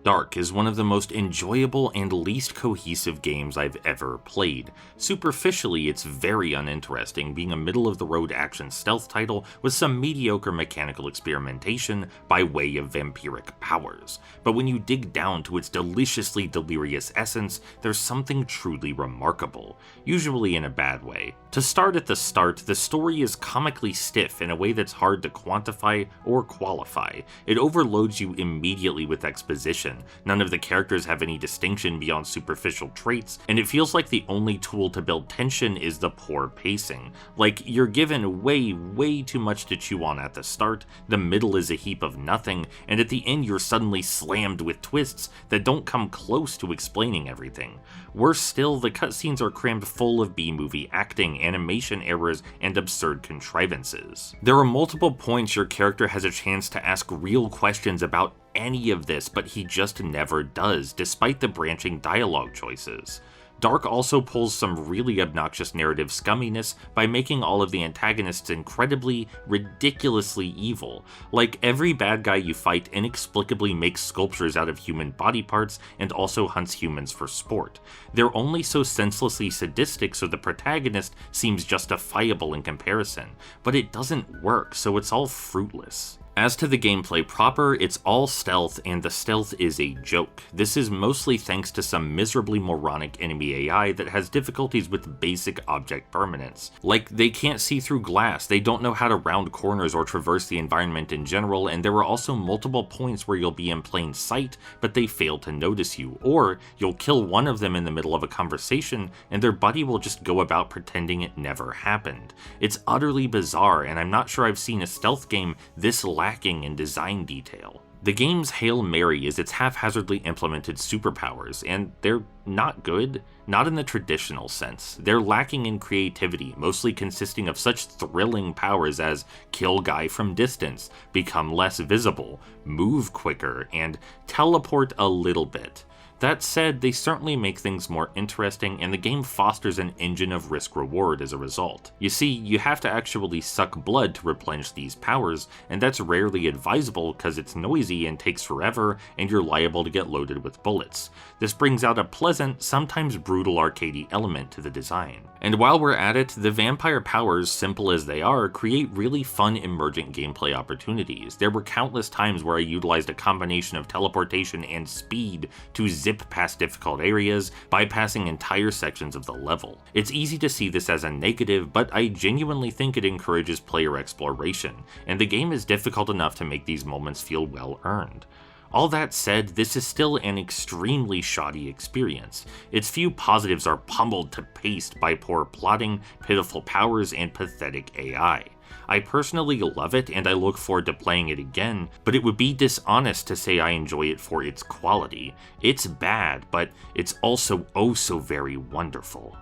Dark is one of the most enjoyable and least cohesive games I've ever played. Superficially, it's very uninteresting, being a middle-of-the-road action stealth title with some mediocre mechanical experimentation by way of vampiric powers. But when you dig down to its deliciously delirious essence, there's something truly remarkable, usually in a bad way. To start at the start, the story is comically stiff in a way that's hard to quantify or qualify. It overloads you immediately with exposition. None of the characters have any distinction beyond superficial traits, and it feels like the only tool to build tension is the poor pacing. Like, you're given way too much to chew on at the start, the middle is a heap of nothing, and at the end you're suddenly slammed with twists that don't come close to explaining everything. Worse still, the cutscenes are crammed full of B-movie acting, animation errors, and absurd contrivances. There are multiple points your character has a chance to ask real questions about any of this, but he just never does, despite the branching dialogue choices. Dark also pulls some really obnoxious narrative scumminess by making all of the antagonists incredibly, ridiculously evil. Like, every bad guy you fight inexplicably makes sculptures out of human body parts and also hunts humans for sport. They're only so senselessly sadistic so the protagonist seems justifiable in comparison, but it doesn't work, so it's all fruitless. As to the gameplay proper, it's all stealth, and the stealth is a joke. This is mostly thanks to some miserably moronic enemy AI that has difficulties with basic object permanence. Like, they can't see through glass, they don't know how to round corners or traverse the environment in general, and there are also multiple points where you'll be in plain sight, but they fail to notice you, or you'll kill one of them in the middle of a conversation, and their buddy will just go about pretending it never happened. It's utterly bizarre, and I'm not sure I've seen a stealth game this lacking in design detail. The game's Hail Mary is its haphazardly implemented superpowers, and they're not good, not in the traditional sense. They're lacking in creativity, mostly consisting of such thrilling powers as kill guy from distance, become less visible, move quicker, and teleport a little bit. That said, they certainly make things more interesting, and the game fosters an engine of risk-reward as a result. You see, you have to actually suck blood to replenish these powers, and that's rarely advisable because it's noisy and takes forever, and you're liable to get loaded with bullets. This brings out a pleasant, sometimes brutal arcadey element to the design. And while we're at it, the vampire powers, simple as they are, create really fun emergent gameplay opportunities. There were countless times where I utilized a combination of teleportation and speed to zip past difficult areas, bypassing entire sections of the level. It's easy to see this as a negative, but I genuinely think it encourages player exploration, and the game is difficult enough to make these moments feel well earned. All that said, this is still an extremely shoddy experience. Its few positives are pummeled to paste by poor plotting, pitiful powers, and pathetic AI. I personally love it, and I look forward to playing it again, but it would be dishonest to say I enjoy it for its quality. It's bad, but it's also oh so very wonderful.